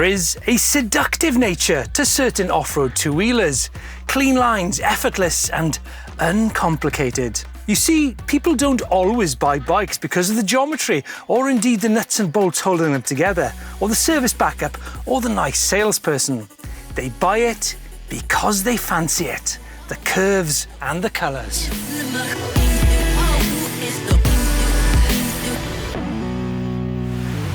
There is a seductive nature to certain off-road two-wheelers. Clean lines, effortless and uncomplicated. You see, people don't always buy bikes because of the geometry, or indeed the nuts and bolts holding them together, or the service backup, or the nice salesperson. They buy it because they fancy it. The curves and the colours.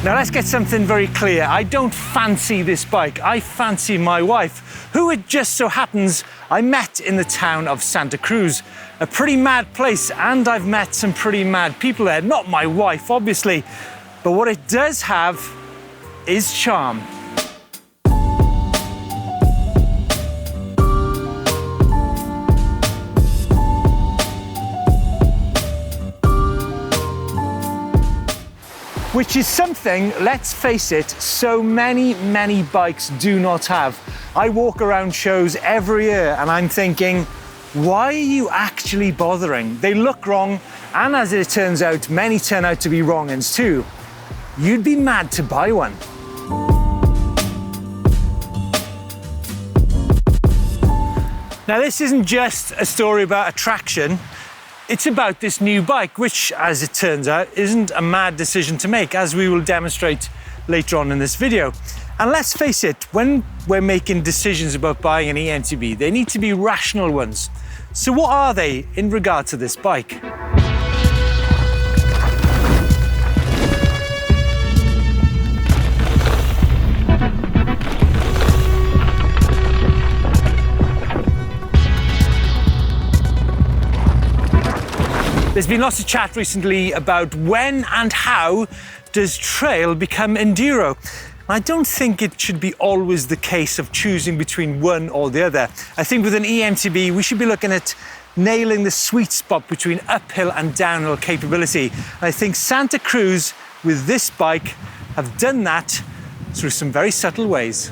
Now let's get something very clear. I don't fancy this bike. I fancy my wife, who it just so happens I met in the town of Santa Cruz. A pretty mad place, and I've met some pretty mad people there. Not my wife, obviously, but what it does have is charm. Which is something, let's face it, so many bikes do not have. I walk around shows every year and I'm thinking, why are you actually bothering? They look wrong, and as it turns out, many turn out to be wrong uns too. You'd be mad to buy one. Now this isn't just a story about attraction. It's about this new bike, which, as it turns out, isn't a mad decision to make, as we will demonstrate later on in this video. And let's face it, when we're making decisions about buying an EMTB, they need to be rational ones. So what are they in regard to this bike? There's been lots of chat recently about when and how does trail become enduro. I don't think it should be always the case of choosing between one or the other. I think with an EMTB, we should be looking at nailing the sweet spot between uphill and downhill capability. I think Santa Cruz, with this bike, have done that through some very subtle ways.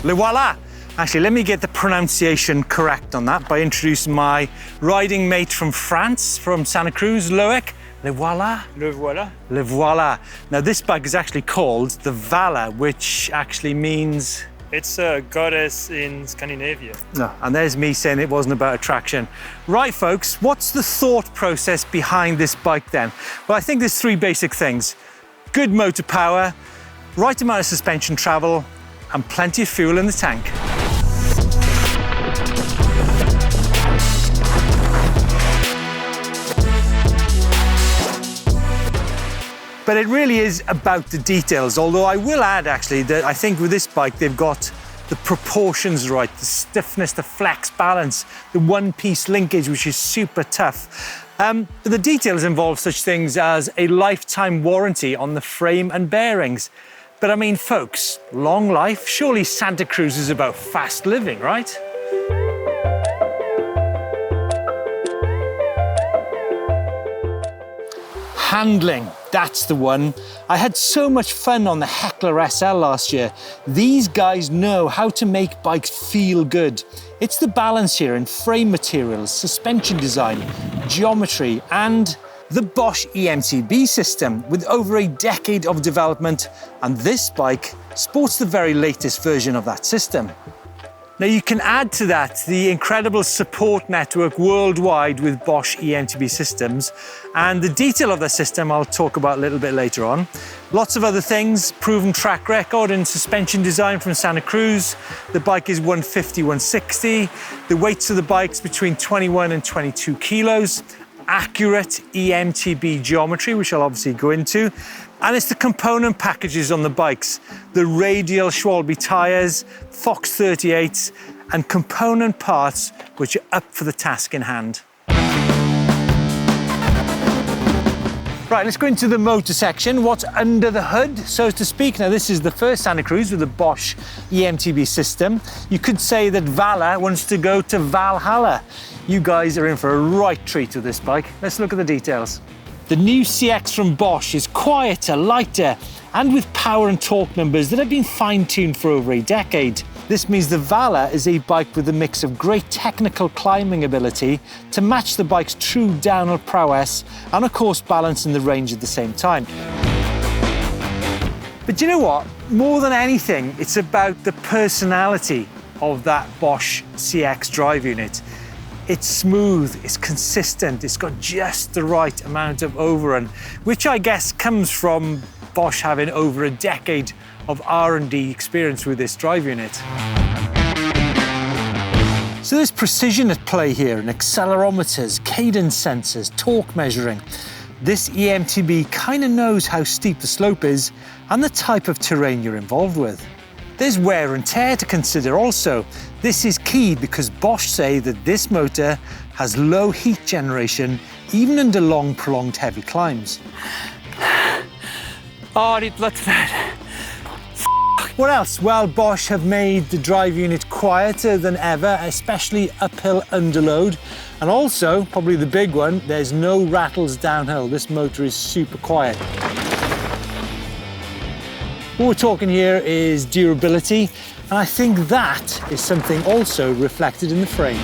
Vala. Actually, let me get the pronunciation correct on that by introducing my riding mate from France, from Santa Cruz, Loic. Le voilà. Le voilà. Le voilà. Now, this bike is actually called the Vala, which actually means... It's a goddess in Scandinavia. No, and there's me saying it wasn't about attraction. Right, folks, what's the thought process behind this bike then? Well, I think there's three basic things. Good motor power, right amount of suspension travel, and plenty of fuel in the tank. But it really is about the details, although I will add actually that I think with this bike they've got the proportions right, the stiffness, the flex balance, the one-piece linkage, which is super tough. But the details involve such things as a lifetime warranty on the frame and bearings. But I mean, folks, long life, surely Santa Cruz is about fast living, right? Handling, that's the one. I had so much fun on the Heckler SL last year. These guys know how to make bikes feel good. It's the balance here in frame materials, suspension design, geometry, and the Bosch EMTB system with over a decade of development, and this bike sports the very latest version of that system. Now you can add to that the incredible support network worldwide with Bosch EMTB systems, and the detail of the system I'll talk about a little bit later on. Lots of other things, proven track record in suspension design from Santa Cruz. The bike is 150, 160. The weights of the bike's between 21 and 22 kilos. Accurate EMTB geometry, which I'll obviously go into. And it's the component packages on the bikes, the radial Schwalbe tyres, Fox 38s, and component parts which are up for the task in hand. Right, let's go into the motor section. What's under the hood, so to speak? Now, this is the first Santa Cruz with the Bosch EMTB system. You could say that Vala wants to go to Valhalla. You guys are in for a right treat with this bike. Let's look at the details. The new CX from Bosch is quieter, lighter, and with power and torque numbers that have been fine-tuned for over a decade. This means the Vala is a bike with a mix of great technical climbing ability to match the bike's true downhill prowess and, of course, balance in the range at the same time. But you know what? More than anything, it's about the personality of that Bosch CX drive unit. It's smooth, it's consistent, it's got just the right amount of overrun, which I guess comes from Bosch having over a decade of R&D experience with this drive unit. So there's precision at play here in accelerometers, cadence sensors, torque measuring. This EMTB kind of knows how steep the slope is and the type of terrain you're involved with. There's wear and tear to consider also. This is key because Bosch say that this motor has low heat generation even under long, prolonged heavy climbs. Oh, I need blood tonight. What else? Well, Bosch have made the drive unit quieter than ever, especially uphill under load. And also, probably the big one, there's no rattles downhill. This motor is super quiet. What we're talking here is durability, and I think that is something also reflected in the frame.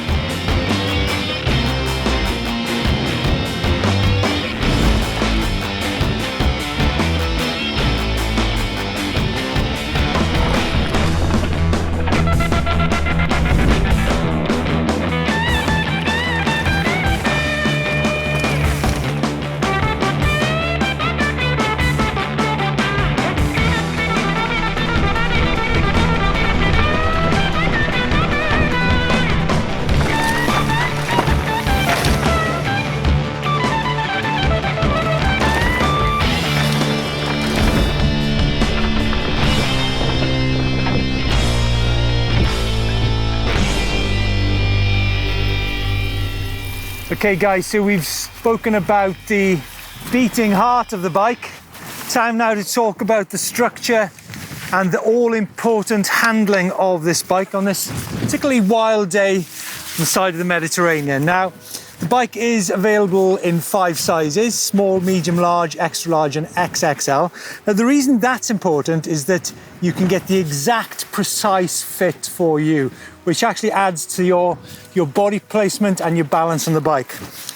Okay guys, so we've spoken about the beating heart of the bike. Time now to talk about the structure and the all-important handling of this bike on this particularly wild day on the side of the Mediterranean. Now, the bike is available in 5 sizes: small, medium, large, extra large and XXL. Now the reason that's important is that you can get the exact precise fit for you, which actually adds to your body placement and your balance on the bike.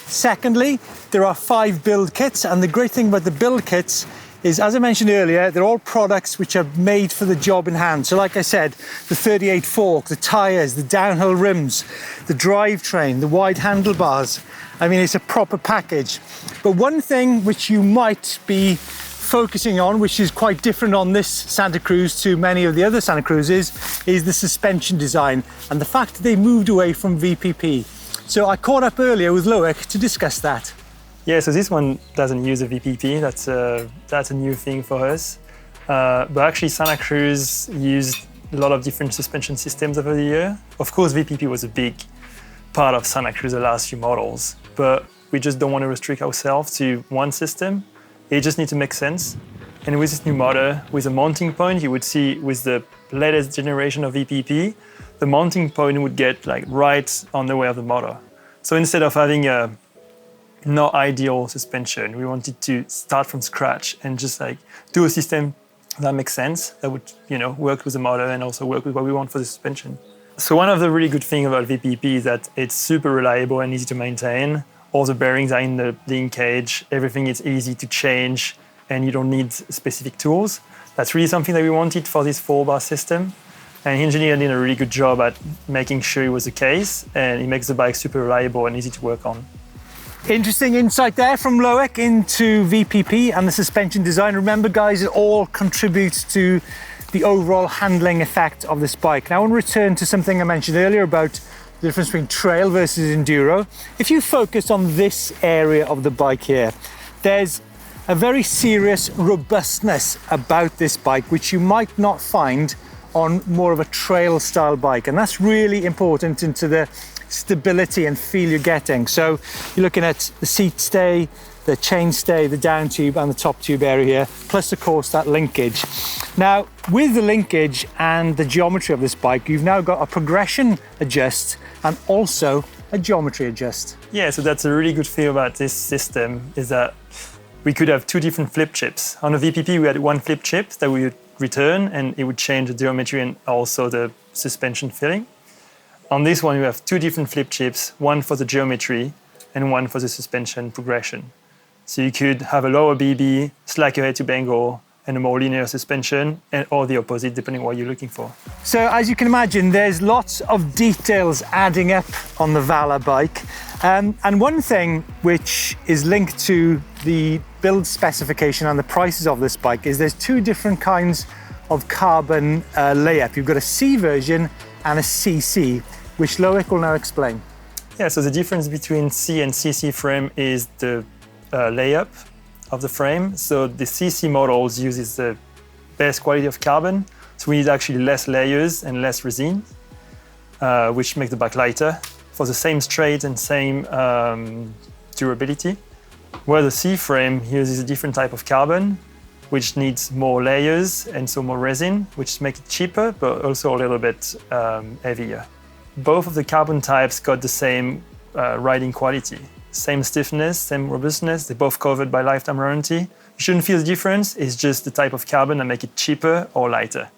Secondly, there are 5 build kits, and the great thing about the build kits is, as I mentioned earlier, they're all products which are made for the job in hand. So like I said, the 38 fork, the tyres, the downhill rims, the drivetrain, the wide handlebars. I mean, it's a proper package. But one thing which you might be focusing on, which is quite different on this Santa Cruz to many of the other Santa Cruzes, is the suspension design and the fact that they moved away from VPP. So I caught up earlier with Loic to discuss that. Yeah, so this one doesn't use a VPP. That's a new thing for us. But actually, Santa Cruz used a lot of different suspension systems over the year. Of course, VPP was a big part of Santa Cruz the last few models, but we just don't want to restrict ourselves to one system. It just needs to make sense. And with this new motor, with a mounting point, you would see with the latest generation of VPP, the mounting point would get like right on the way of the motor. So instead of having a not ideal suspension, we wanted to start from scratch and just like do a system that makes sense, that would, you know, work with the motor and also work with what we want for the suspension. So one of the really good things about VPP is that it's super reliable and easy to maintain. All the bearings are in the linkage, everything is easy to change, and you don't need specific tools. That's really something that we wanted for this 4-bar system. And the engineer did a really good job at making sure it was the case, and it makes the bike super reliable and easy to work on. Interesting insight there from Loic into VPP and the suspension design. Remember guys, it all contributes to the overall handling effect of this bike. Now I want to return to something I mentioned earlier about the difference between trail versus enduro. If you focus on this area of the bike here, there's a very serious robustness about this bike which you might not find on more of a trail style bike, and that's really important into the stability and feel you're getting. So you're looking at the seat stay, the chain stay, the down tube and the top tube area here, plus of course that linkage. Now with the linkage and the geometry of this bike, you've now got a progression adjust and also a geometry adjust. Yeah, so that's a really good thing about this system, is that we could have 2 different flip chips. On a VPP we had 1 flip chip that we would return and it would change the geometry and also the suspension filling. On this one, you have 2 different flip chips, one for the geometry and one for the suspension progression. So you could have a lower BB, slack your head-tube angle, and a more linear suspension, or the opposite, depending on what you're looking for. So as you can imagine, there's lots of details adding up on the Vala bike. And one thing which is linked to the build specification and the prices of this bike is there's two different kinds of carbon layup. You've got a C version and a CC, which Loic will now explain. Yeah, so the difference between C and CC frame is the layup of the frame. So the CC models uses the best quality of carbon, so we need actually less layers and less resin, which make the bike lighter for the same straight and same durability. Where the C frame uses a different type of carbon, which needs more layers and so more resin, which makes it cheaper, but also a little bit heavier. Both of the carbon types got the same riding quality, same stiffness, same robustness. They're both covered by lifetime warranty. You shouldn't feel the difference. It's just the type of carbon that make it cheaper or lighter.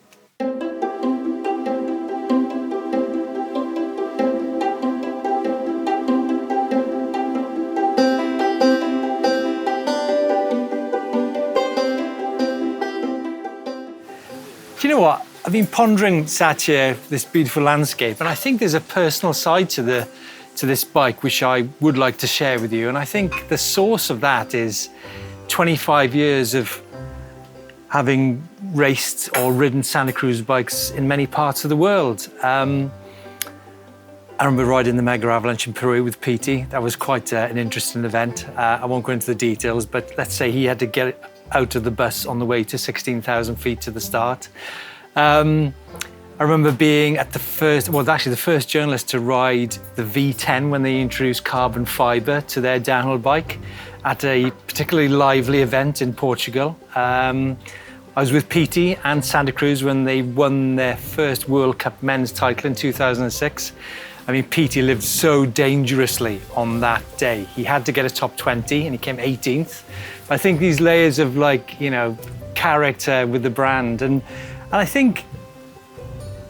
Do you know what? I've been pondering, sat here, this beautiful landscape, and I think there's a personal side to this bike which I would like to share with you. And I think the source of that is 25 years of having raced or ridden Santa Cruz bikes in many parts of the world. I remember riding the Mega Avalanche in Peru with Petey. That was quite an interesting event. I won't go into the details, but let's say he had to get out of the bus on the way to 16,000 feet to the start. I remember being at the first journalist to ride the V10 when they introduced carbon fibre to their downhill bike at a particularly lively event in Portugal. I was with Petey and Santa Cruz when they won their first World Cup men's title in 2006. I mean, Petey lived so dangerously on that day. He had to get a top 20 and he came 18th. I think these layers of character with the brand and I think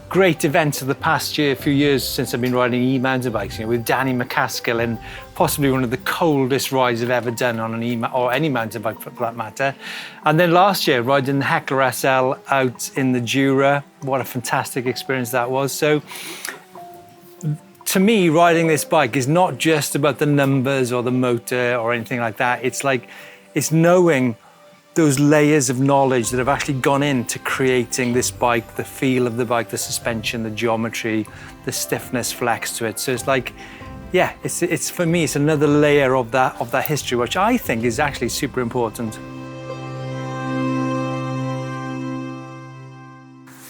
great events of the past few years since I've been riding e-mountain bikes, with Danny McCaskill and possibly one of the coldest rides I've ever done on any mountain bike for that matter. And then last year, riding the Heckler SL out in the Jura. What a fantastic experience that was. So to me, riding this bike is not just about the numbers or the motor or anything like that. It's knowing those layers of knowledge that have actually gone into creating this bike, the feel of the bike, the suspension, the geometry, the stiffness, flex to it. So it's like, yeah, it's for me, it's another layer of that history, which I think is actually super important.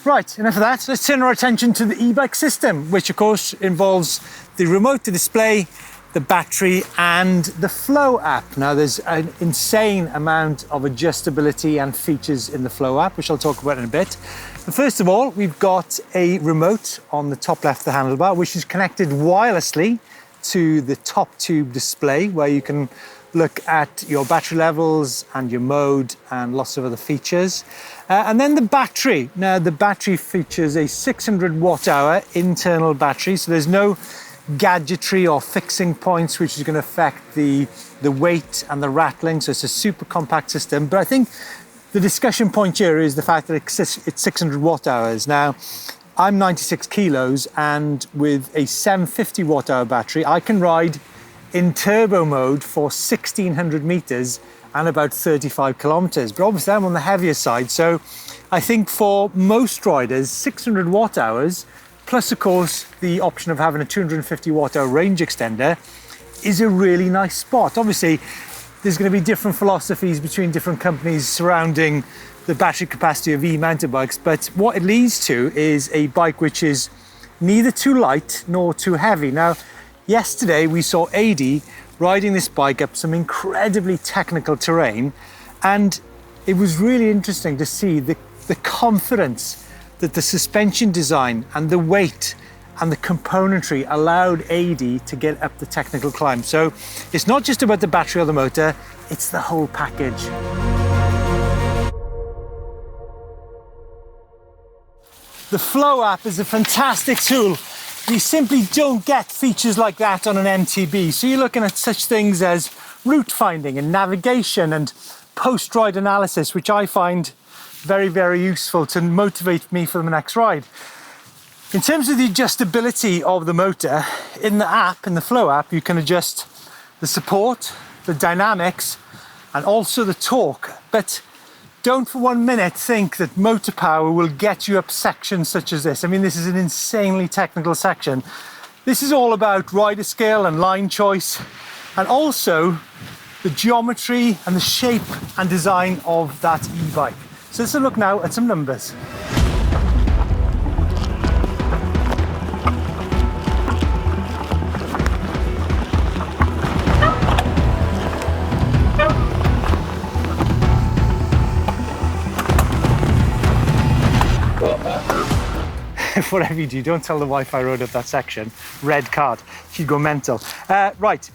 Right, enough of that. Let's turn our attention to the e-bike system, which of course involves the remote, the display, the battery and the Flow app. Now there's an insane amount of adjustability and features in the Flow app, which I'll talk about in a bit. But first of all, we've got a remote on the top left of the handlebar, which is connected wirelessly to the top tube display, where you can look at your battery levels and your mode and lots of other features. And then the battery. Now the battery features a 600 watt hour internal battery, so there's no gadgetry or fixing points which is going to affect the weight and the rattling, so it's a super compact system. But I think the discussion point here is the fact that it's 600 watt hours. Now I'm 96 kilos and with a 750 watt hour battery I can ride in turbo mode for 1600 meters and about 35 kilometers, but obviously I'm on the heavier side, so I think for most riders 600 watt hours plus, of course, the option of having a 250 watt hour range extender is a really nice spot. Obviously, there's going to be different philosophies between different companies surrounding the battery capacity of e-mountain bikes, but what it leads to is a bike which is neither too light nor too heavy. Now, yesterday we saw Adi riding this bike up some incredibly technical terrain, and it was really interesting to see the confidence that the suspension design and the weight and the componentry allowed AD to get up the technical climb. So it's not just about the battery or the motor, it's the whole package. The Flow app is a fantastic tool. You simply don't get features like that on an EMTB. So you're looking at such things as route finding and navigation and post-ride analysis, which I find very, very useful to motivate me for the next ride. In terms of the adjustability of the motor, in the app, in the Flow app, you can adjust the support, the dynamics, and also the torque. But don't for 1 minute think that motor power will get you up sections such as this. I mean, this is an insanely technical section. This is all about rider scale and line choice, and also the geometry and the shape and design of that e-bike. So let's look now at some numbers. Whatever you do, don't tell the wife I rode up that section. Red card, she'd go mental. Right,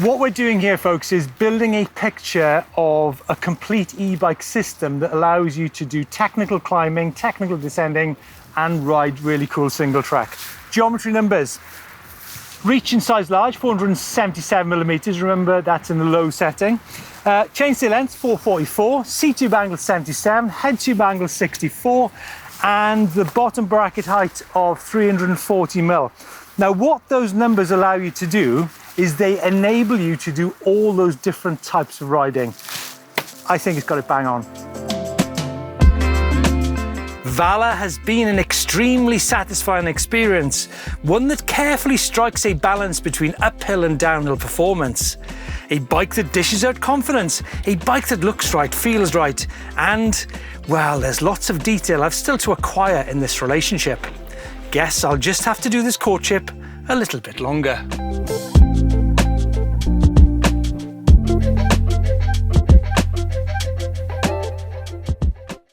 what we're doing here, folks, is building a picture of a complete e-bike system that allows you to do technical climbing, technical descending, and ride really cool single track. Geometry numbers. Reach in size large, 477 millimeters. Remember, that's in the low setting. Chainstay length, 444. C-tube angle, 77. Head tube angle, 64. And the bottom bracket height of 340 mil. Now, what those numbers allow you to do is they enable you to do all those different types of riding. I think it's got it bang on. Vala has been an extremely satisfying experience, one that carefully strikes a balance between uphill and downhill performance. A bike that dishes out confidence, a bike that looks right, feels right, and, well, there's lots of detail I've still to acquire in this relationship. Guess I'll just have to do this courtship a little bit longer.